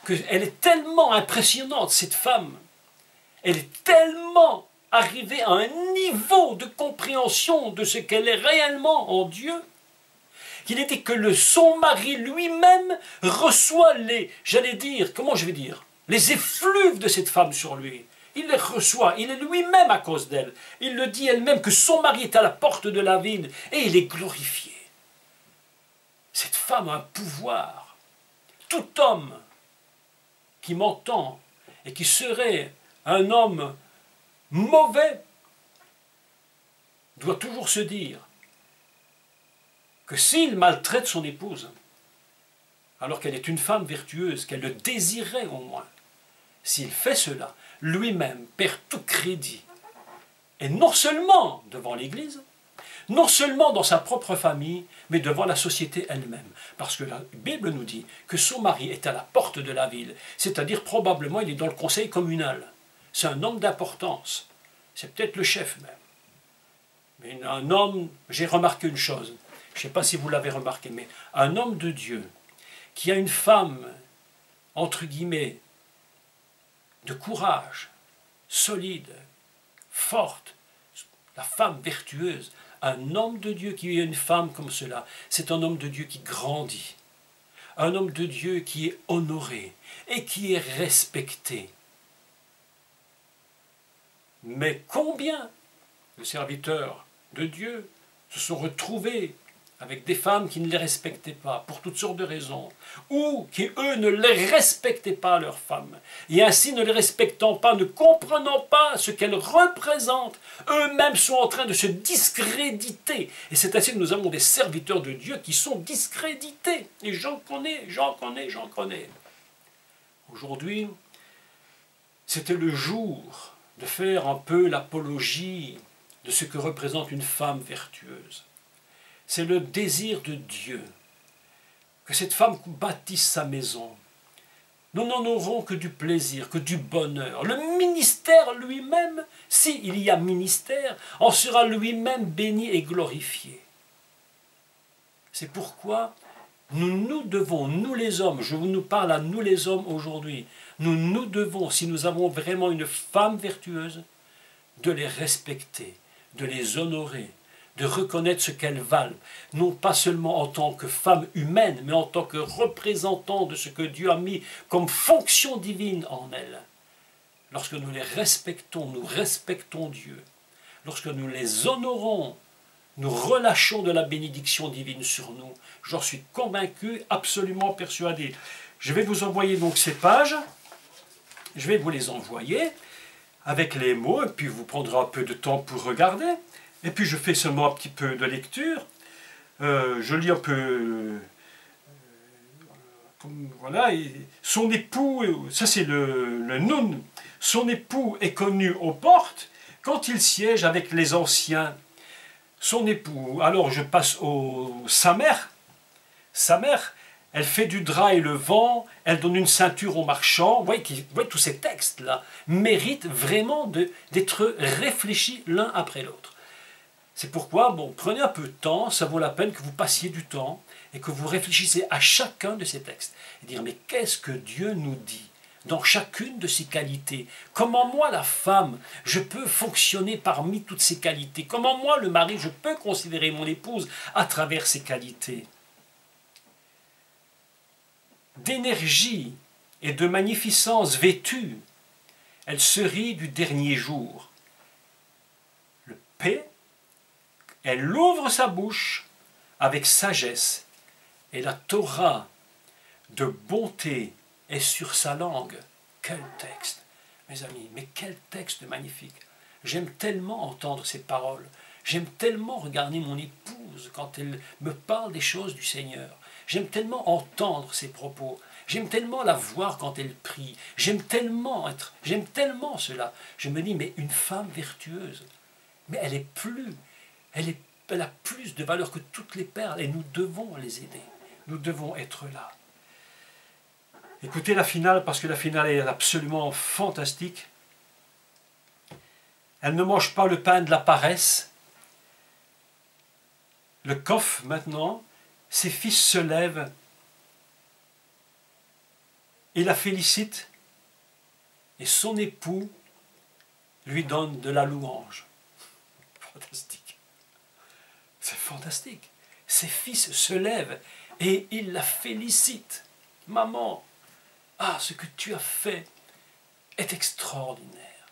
qu'elle est tellement impressionnante, cette femme. Elle est tellement arrivée à un niveau de compréhension de ce qu'elle est réellement en Dieu, qu'il est dit que son mari lui-même reçoit j'allais dire, comment je vais dire, les effluves de cette femme sur lui. Il les reçoit, il est lui-même à cause d'elle. Il le dit elle-même que son mari est à la porte de la ville et il est glorifié. Cette femme a un pouvoir. Tout homme qui m'entend et qui serait un homme mauvais doit toujours se dire que s'il maltraite son épouse, alors qu'elle est une femme vertueuse, qu'elle le désirait au moins, s'il fait cela, lui-même perd tout crédit. Et non seulement devant l'Église, non seulement dans sa propre famille, mais devant la société elle-même. Parce que la Bible nous dit que son mari est à la porte de la ville, c'est-à-dire probablement il est dans le conseil communal. C'est un homme d'importance, c'est peut-être le chef même. Mais un homme, j'ai remarqué une chose, je ne sais pas si vous l'avez remarqué, mais un homme de Dieu qui a une femme, entre guillemets, de courage, solide, forte, la femme vertueuse, un homme de Dieu qui a une femme comme cela, c'est un homme de Dieu qui grandit, un homme de Dieu qui est honoré et qui est respecté. Mais combien de serviteurs de Dieu se sont retrouvés avec des femmes qui ne les respectaient pas, pour toutes sortes de raisons, ou qui, eux, ne les respectaient pas, leurs femmes, et ainsi, ne les respectant pas, ne comprenant pas ce qu'elles représentent, eux-mêmes sont en train de se discréditer. Et c'est ainsi que nous avons des serviteurs de Dieu qui sont discrédités. Et j'en connais. Aujourd'hui, c'était le jour de faire un peu l'apologie de ce que représente une femme vertueuse. C'est le désir de Dieu que cette femme bâtisse sa maison. Nous n'en aurons que du plaisir, que du bonheur. Le ministère lui-même, s'il y a ministère, en sera lui-même béni et glorifié. C'est pourquoi nous devons, nous les hommes, je nous parle à nous les hommes aujourd'hui, nous devons, si nous avons vraiment une femme vertueuse, de les respecter, de les honorer, de reconnaître ce qu'elles valent, non pas seulement en tant que femme humaine, mais en tant que représentant de ce que Dieu a mis comme fonction divine en elles. Lorsque nous les respectons, nous respectons Dieu. Lorsque nous les honorons, nous relâchons de la bénédiction divine sur nous. J'en suis convaincu, absolument persuadé. Je vais vous envoyer donc ces pages, je vais vous les envoyer avec les mots, et puis vous prendrez un peu de temps pour regarder. Et puis je fais seulement un petit peu de lecture, je lis un peu, voilà, et son époux, ça c'est le noun, son époux est connu aux portes quand il siège avec les anciens. Son époux, alors je passe sa mère, elle fait du drap et le vent, elle donne une ceinture aux marchands. Vous voyez tous ces textes-là méritent vraiment d'être réfléchis l'un après l'autre. C'est pourquoi, prenez un peu de temps, ça vaut la peine que vous passiez du temps et que vous réfléchissez à chacun de ces textes. Et dire, mais qu'est-ce que Dieu nous dit dans chacune de ces qualités? Comment moi, la femme, je peux fonctionner parmi toutes ces qualités? Comment moi, le mari, je peux considérer mon épouse à travers ces qualités? D'énergie et de magnificence vêtue, elle se rit du dernier jour. Le paix, elle ouvre sa bouche avec sagesse, et la Torah de bonté est sur sa langue. Quel texte, mes amis, mais quel texte magnifique. J'aime tellement entendre ces paroles. J'aime tellement regarder mon épouse quand elle me parle des choses du Seigneur. J'aime tellement entendre ses propos. J'aime tellement la voir quand elle prie. J'aime tellement cela. Je me dis, mais une femme vertueuse, mais elle a plus de valeur que toutes les perles et nous devons les aider. Nous devons être là. Écoutez la finale, parce que la finale est absolument fantastique. Elle ne mange pas le pain de la paresse. Le coffre, maintenant, ses fils se lèvent et la félicite, et son époux lui donne de la louange. Fantastique. C'est fantastique. Ses fils se lèvent et ils la félicitent. Maman, ce que tu as fait est extraordinaire.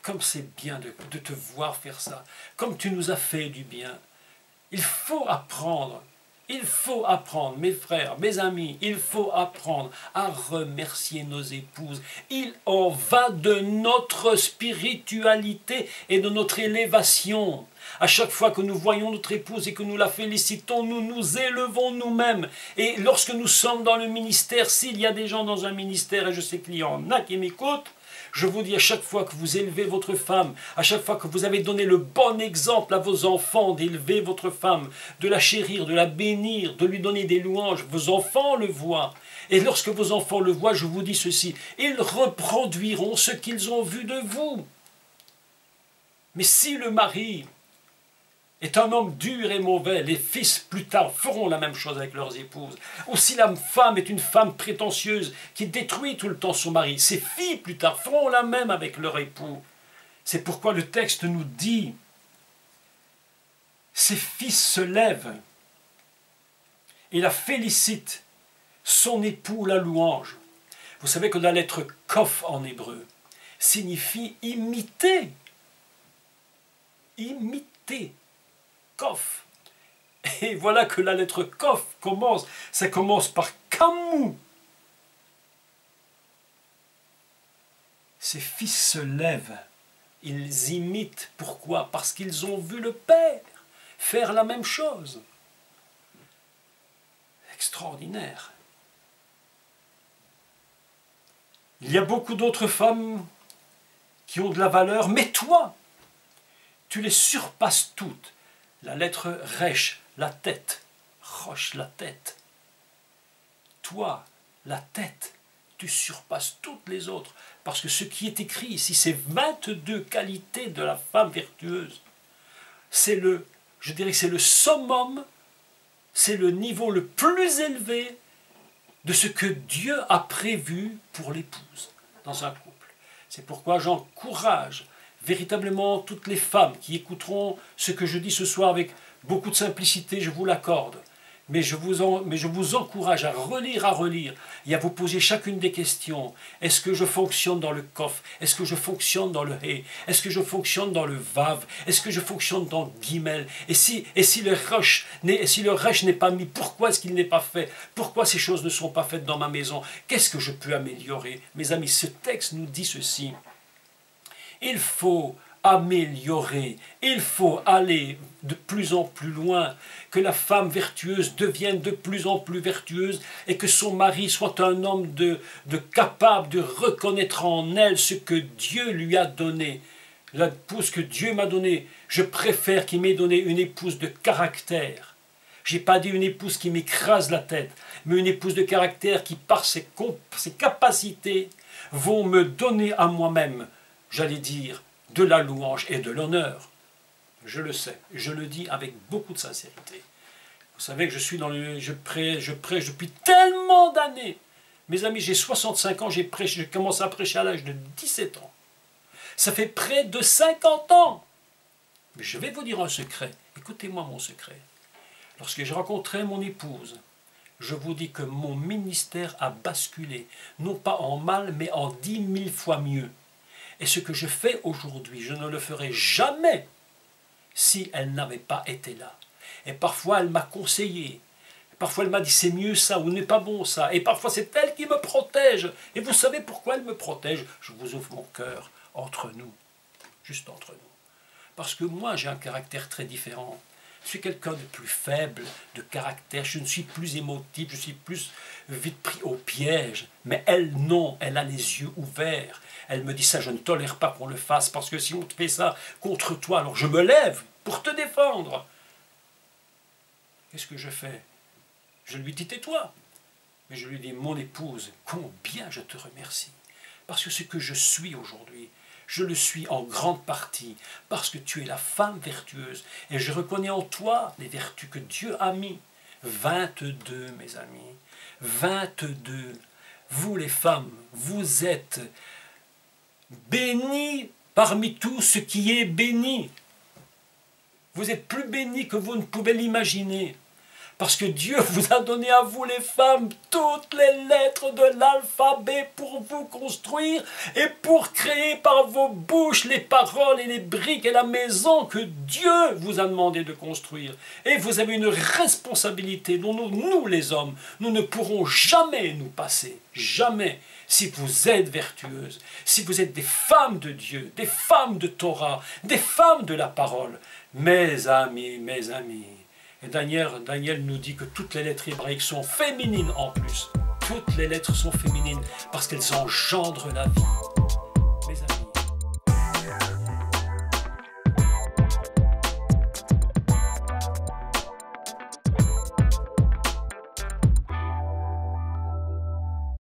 Comme c'est bien de te voir faire ça. Comme tu nous as fait du bien. Il faut apprendre Il faut apprendre, mes frères, mes amis, il faut apprendre à remercier nos épouses. Il en va de notre spiritualité et de notre élévation. À chaque fois que nous voyons notre épouse et que nous la félicitons, nous nous élevons nous-mêmes. Et lorsque nous sommes dans le ministère, s'il y a des gens dans un ministère, et je sais qu'il y en a qui m'écoutent, je vous dis, à chaque fois que vous élevez votre femme, à chaque fois que vous avez donné le bon exemple à vos enfants d'élever votre femme, de la chérir, de la bénir, de lui donner des louanges, vos enfants le voient. Et lorsque vos enfants le voient, je vous dis ceci, ils reproduiront ce qu'ils ont vu de vous. Mais si le mari est un homme dur et mauvais, les fils plus tard feront la même chose avec leurs épouses. Ou si la femme est une femme prétentieuse qui détruit tout le temps son mari, ses filles plus tard feront la même avec leur époux. C'est pourquoi le texte nous dit, ses fils se lèvent et la félicitent, son époux la louange. Vous savez que la lettre kof en hébreu signifie imiter. Imiter. Kof. Et voilà que la lettre Kof commence. Ça commence par Kamou. Ses fils se lèvent. Ils imitent. Pourquoi? Parce qu'ils ont vu le Père faire la même chose. Extraordinaire. Il y a beaucoup d'autres femmes qui ont de la valeur, mais toi, tu les surpasses toutes. La lettre Resh, la tête. Roche, la tête. Toi, la tête, tu surpasses toutes les autres. Parce que ce qui est écrit ici, c'est 22 qualités de la femme vertueuse. C'est le, je dirais que c'est le summum, c'est le niveau le plus élevé de ce que Dieu a prévu pour l'épouse dans un couple. C'est pourquoi j'encourage véritablement toutes les femmes qui écouteront ce que je dis ce soir avec beaucoup de simplicité, je vous l'accorde. Mais je vous encourage à relire et à vous poser chacune des questions. Est-ce que je fonctionne dans le kof? Est-ce que je fonctionne dans le he? Est-ce que je fonctionne dans le vav? Est-ce que je fonctionne dans le gimel? Et si le resh n'est pas mis, pourquoi est-ce qu'il n'est pas fait? Pourquoi ces choses ne sont pas faites dans ma maison? Qu'est-ce que je peux améliorer? Mes amis, ce texte nous dit ceci. Il faut améliorer, il faut aller de plus en plus loin, que la femme vertueuse devienne de plus en plus vertueuse et que son mari soit un homme de capable de reconnaître en elle ce que Dieu lui a donné. L'épouse que Dieu m'a donnée, je préfère qu'il m'ait donné une épouse de caractère. Je n'ai pas dit une épouse qui m'écrase la tête, mais une épouse de caractère qui, par ses capacités, vont me donner à moi-même, j'allais dire, de la louange et de l'honneur. Je le sais, je le dis avec beaucoup de sincérité. Vous savez que je prêche depuis tellement d'années. Mes amis, j'ai 65 ans, j'ai commencé à prêcher à l'âge de 17 ans. Ça fait près de 50 ans. Mais je vais vous dire un secret. Écoutez-moi mon secret. Lorsque j'ai rencontré mon épouse, je vous dis que mon ministère a basculé, non pas en mal, mais en 10 000 fois mieux. Et ce que je fais aujourd'hui, je ne le ferai jamais si elle n'avait pas été là. Et parfois, elle m'a conseillé. Parfois, elle m'a dit, c'est mieux ça ou n'est pas bon ça. Et parfois, c'est elle qui me protège. Et vous savez pourquoi elle me protège? Je vous ouvre mon cœur entre nous, juste entre nous. Parce que moi, j'ai un caractère très différent. Je suis quelqu'un de plus faible, de caractère. Je ne suis plus émotif, je suis plus vite pris au piège. Mais elle, non, elle a les yeux ouverts. Elle me dit ça, je ne tolère pas qu'on le fasse, parce que si on te fait ça contre toi, alors je me lève pour te défendre. Qu'est-ce que je fais? Je lui dis tais-toi. Mais je lui dis, mon épouse, combien je te remercie. Parce que ce que je suis aujourd'hui, je le suis en grande partie parce que tu es la femme vertueuse. Et je reconnais en toi les vertus que Dieu a mis. 22, mes amis. 22. Vous les femmes, vous êtes bénis parmi tout ce qui est béni. Vous êtes plus bénis que vous ne pouvez l'imaginer. Parce que Dieu vous a donné à vous les femmes toutes les lettres de l'alphabet pour vous construire et pour créer par vos bouches les paroles et les briques et la maison que Dieu vous a demandé de construire. Et vous avez une responsabilité dont nous les hommes, nous ne pourrons jamais nous passer. Jamais. Si vous êtes vertueuses, si vous êtes des femmes de Dieu, des femmes de Torah, des femmes de la parole, mes amis, et Daniel nous dit que toutes les lettres hébraïques sont féminines en plus. Toutes les lettres sont féminines parce qu'elles engendrent la vie.